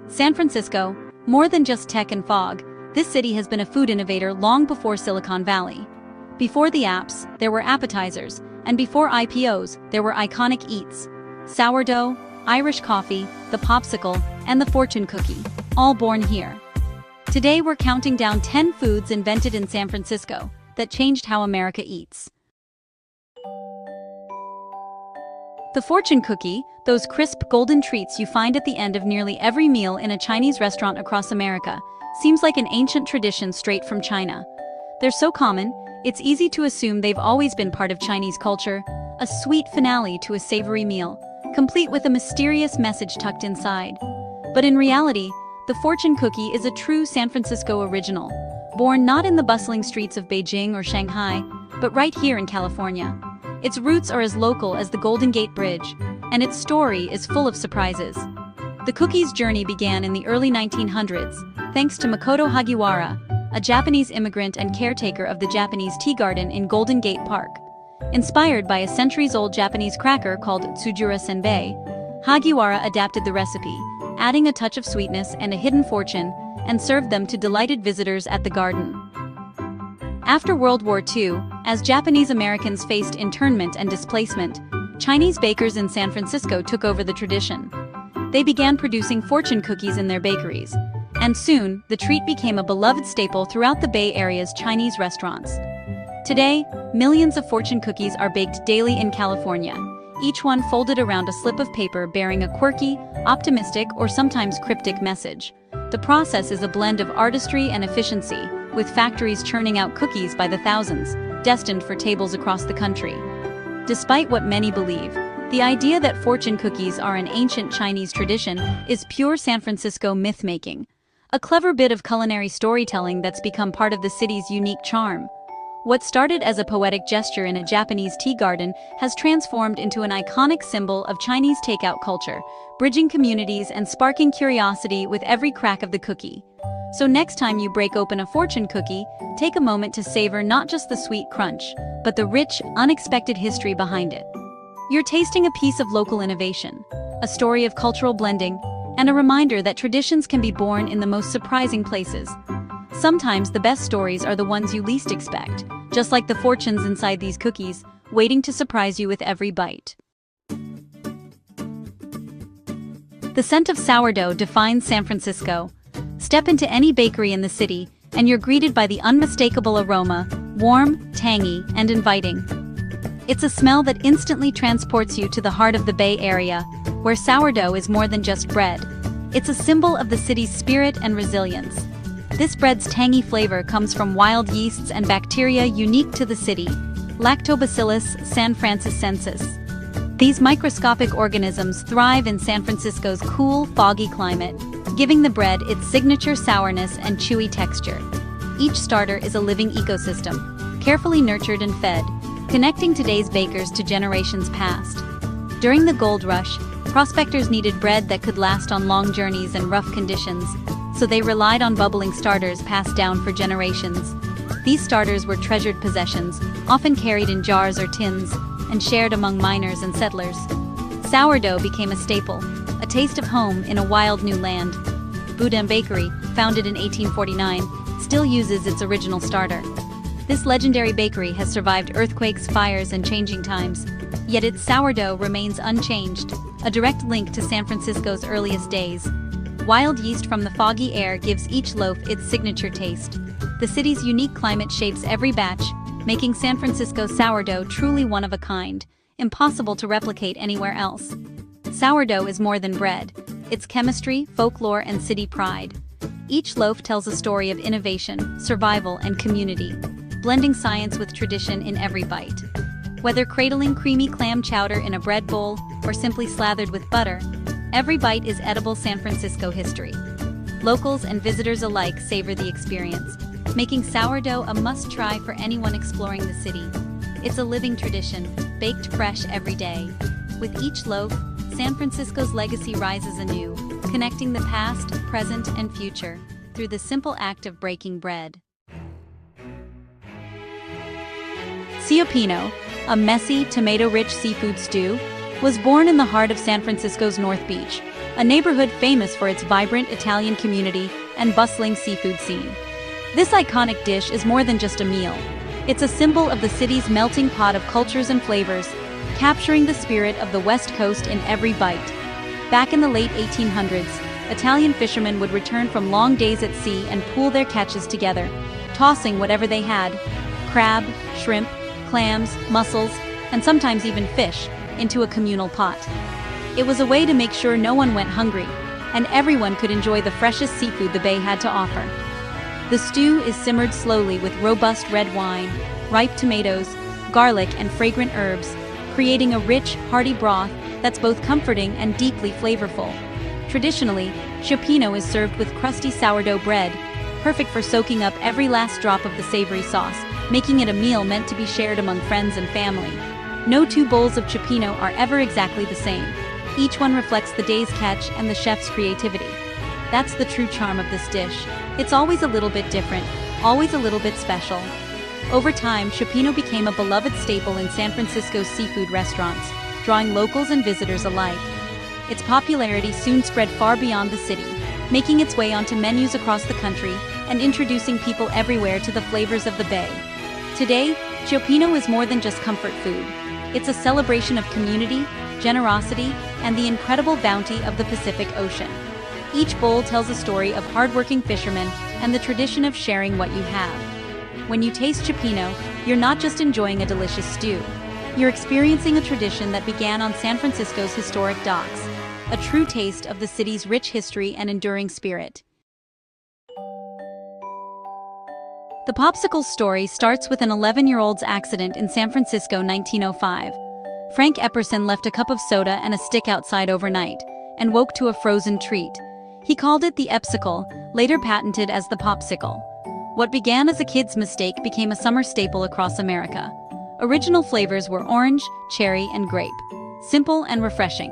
San Francisco, more than just tech and fog, this city has been a food innovator long before Silicon Valley. Before the apps, there were appetizers, and before IPOs, there were iconic eats. Sourdough, Irish coffee, the popsicle, and the fortune cookie, all born here. Today we're counting down 10 foods invented in San Francisco that changed how America eats. The fortune cookie, those crisp golden treats you find at the end of nearly every meal in a Chinese restaurant across America, seems like an ancient tradition straight from China. They're so common, it's easy to assume they've always been part of Chinese culture, a sweet finale to a savory meal, complete with a mysterious message tucked inside. But in reality, the fortune cookie is a true San Francisco original, born not in the bustling streets of Beijing or Shanghai, but right here in California. Its roots are as local as the Golden Gate Bridge, and its story is full of surprises. The cookie's journey began in the early 1900s, thanks to Makoto Hagiwara, a Japanese immigrant and caretaker of the Japanese tea garden in Golden Gate Park. Inspired by a centuries-old Japanese cracker called Tsujura Senbei, Hagiwara adapted the recipe, adding a touch of sweetness and a hidden fortune, and served them to delighted visitors at the garden. After World War II, as Japanese Americans faced internment and displacement, Chinese bakers in San Francisco took over the tradition. They began producing fortune cookies in their bakeries, and soon, the treat became a beloved staple throughout the Bay Area's Chinese restaurants. Today, millions of fortune cookies are baked daily in California, each one folded around a slip of paper bearing a quirky, optimistic, or sometimes cryptic message. The process is a blend of artistry and efficiency, with factories churning out cookies by the thousands, destined for tables across the country. Despite what many believe, the idea that fortune cookies are an ancient Chinese tradition is pure San Francisco myth-making, a clever bit of culinary storytelling that's become part of the city's unique charm. What started as a poetic gesture in a Japanese tea garden has transformed into an iconic symbol of Chinese takeout culture, bridging communities and sparking curiosity with every crack of the cookie. So next time you break open a fortune cookie, take a moment to savor not just the sweet crunch, but the rich, unexpected history behind it. You're tasting a piece of local innovation, a story of cultural blending, and a reminder that traditions can be born in the most surprising places. Sometimes the best stories are the ones you least expect, just like the fortunes inside these cookies, waiting to surprise you with every bite. The scent of sourdough defines San Francisco. Step into any bakery in the city, and you're greeted by the unmistakable aroma, warm, tangy, and inviting. It's a smell that instantly transports you to the heart of the Bay Area, where sourdough is more than just bread. It's a symbol of the city's spirit and resilience. This bread's tangy flavor comes from wild yeasts and bacteria unique to the city, Lactobacillus sanfrancisensis. These microscopic organisms thrive in San Francisco's cool, foggy climate, giving the bread its signature sourness and chewy texture. Each starter is a living ecosystem, carefully nurtured and fed, connecting today's bakers to generations past. During the gold rush, prospectors needed bread that could last on long journeys and rough conditions, so they relied on bubbling starters passed down for generations. These starters were treasured possessions, often carried in jars or tins, and shared among miners and settlers. Sourdough became a staple, a taste of home in a wild new land. Boudin Bakery, founded in 1849, still uses its original starter. This legendary bakery has survived earthquakes, fires, and changing times, yet its sourdough remains unchanged, a direct link to San Francisco's earliest days. Wild yeast from the foggy air gives each loaf its signature taste. The city's unique climate shapes every batch, making San Francisco sourdough truly one of a kind, impossible to replicate anywhere else. Sourdough is more than bread. It's chemistry, folklore, and city pride. Each loaf tells a story of innovation, survival, and community, blending science with tradition in every bite. Whether cradling creamy clam chowder in a bread bowl or simply slathered with butter, every bite is edible San Francisco history. Locals and visitors alike savor the experience, making sourdough a must-try for anyone exploring the city. It's a living tradition, baked fresh every day. With each loaf, San Francisco's legacy rises anew, connecting the past, present, and future through the simple act of breaking bread. Ciopino, a messy, tomato-rich seafood stew, was born in the heart of San Francisco's North Beach, a neighborhood famous for its vibrant Italian community and bustling seafood scene. This iconic dish is more than just a meal. It's a symbol of the city's melting pot of cultures and flavors, capturing the spirit of the West Coast in every bite. Back in the late 1800s, Italian fishermen would return from long days at sea and pool their catches together, tossing whatever they had: crab, shrimp, clams, mussels, and sometimes even fish, into a communal pot. It was a way to make sure no one went hungry, and everyone could enjoy the freshest seafood the bay had to offer. The stew is simmered slowly with robust red wine, ripe tomatoes, garlic, and fragrant herbs, creating a rich, hearty broth that's both comforting and deeply flavorful. Traditionally, cioppino is served with crusty sourdough bread, perfect for soaking up every last drop of the savory sauce, making it a meal meant to be shared among friends and family. No two bowls of cioppino are ever exactly the same. Each one reflects the day's catch and the chef's creativity. That's the true charm of this dish. It's always a little bit different, always a little bit special. Over time, cioppino became a beloved staple in San Francisco's seafood restaurants, drawing locals and visitors alike. Its popularity soon spread far beyond the city, making its way onto menus across the country and introducing people everywhere to the flavors of the bay. Today, cioppino is more than just comfort food. It's a celebration of community, generosity, and the incredible bounty of the Pacific Ocean. Each bowl tells a story of hardworking fishermen and the tradition of sharing what you have. When you taste cioppino, you're not just enjoying a delicious stew. You're experiencing a tradition that began on San Francisco's historic docks, a true taste of the city's rich history and enduring spirit. The popsicle's story starts with an 11-year-old's accident in San Francisco 1905. Frank Epperson left a cup of soda and a stick outside overnight, and woke to a frozen treat. He called it the Epsicle, later patented as the Popsicle. What began as a kid's mistake became a summer staple across America. Original flavors were orange, cherry, and grape. Simple and refreshing.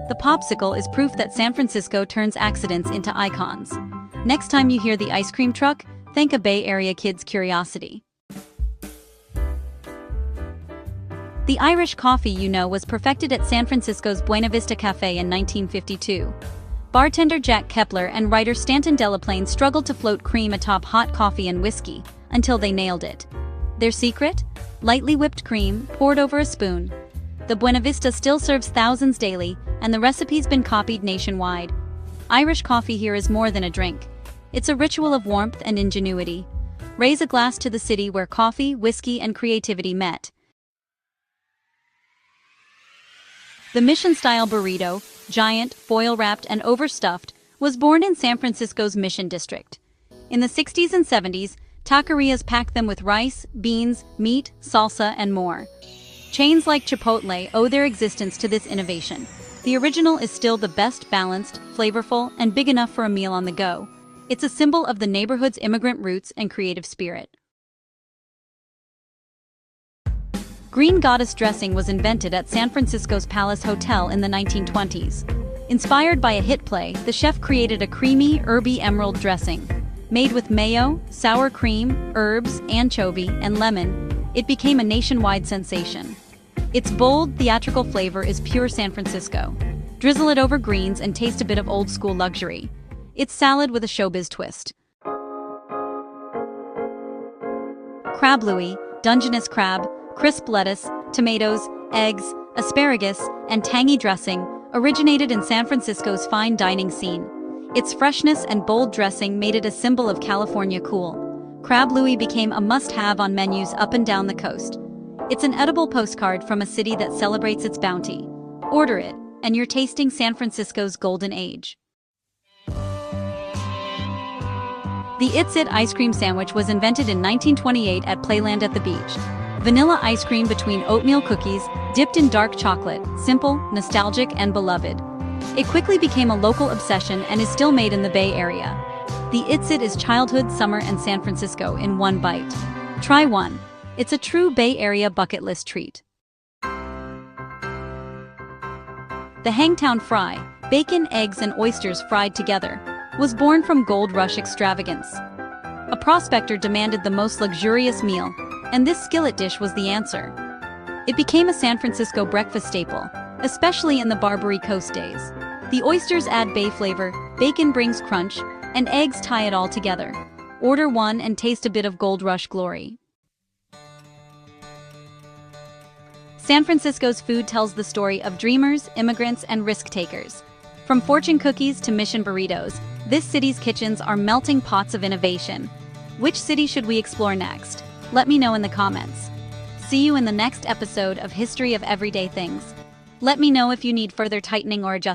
The Popsicle is proof that San Francisco turns accidents into icons. Next time you hear the ice cream truck, thank a Bay Area kid's curiosity. The Irish coffee you know was perfected at San Francisco's Buena Vista Cafe in 1952. Bartender Jack Kepler and writer Stanton Delaplane struggled to float cream atop hot coffee and whiskey, until they nailed it. Their secret? Lightly whipped cream, poured over a spoon. The Buena Vista still serves thousands daily, and the recipe's been copied nationwide. Irish coffee here is more than a drink. It's a ritual of warmth and ingenuity. Raise a glass to the city where coffee, whiskey, and creativity met. The Mission-style burrito, giant, foil-wrapped, and overstuffed, was born in San Francisco's Mission District. In the 60s and 70s, taquerias packed them with rice, beans, meat, salsa, and more. Chains like Chipotle owe their existence to this innovation. The original is still the best balanced, flavorful, and big enough for a meal on the go. It's a symbol of the neighborhood's immigrant roots and creative spirit. Green Goddess dressing was invented at San Francisco's Palace Hotel in the 1920s. Inspired by a hit play, the chef created a creamy, herby emerald dressing. Made with mayo, sour cream, herbs, anchovy, and lemon, it became a nationwide sensation. Its bold, theatrical flavor is pure San Francisco. Drizzle it over greens and taste a bit of old-school luxury. It's salad with a showbiz twist. Crab Louie, Dungeness crab, crisp lettuce, tomatoes, eggs, asparagus, and tangy dressing originated in San Francisco's fine dining scene. Its freshness and bold dressing made it a symbol of California cool. Crab Louie became a must-have on menus up and down the coast. It's an edible postcard from a city that celebrates its bounty. Order it, and you're tasting San Francisco's golden age. The It's It ice cream sandwich was invented in 1928 at Playland at the Beach. Vanilla ice cream between oatmeal cookies, dipped in dark chocolate, simple, nostalgic, and beloved. It quickly became a local obsession and is still made in the Bay Area. The It's It is childhood, summer, and San Francisco in one bite. Try one. It's a true Bay Area bucket list treat. The Hangtown Fry, bacon, eggs, and oysters fried together, was born from Gold Rush extravagance. A prospector demanded the most luxurious meal, and this skillet dish was the answer. It became a San Francisco breakfast staple, especially in the Barbary Coast days. The oysters add bay flavor, bacon brings crunch, and eggs tie it all together. Order one and taste a bit of Gold Rush glory. San Francisco's food tells the story of dreamers, immigrants, and risk-takers. From fortune cookies to mission burritos, this city's kitchens are melting pots of innovation. Which city should we explore next? Let me know in the comments. See you in the next episode of History of Everyday Things. Let me know if you need further tightening or adjustment.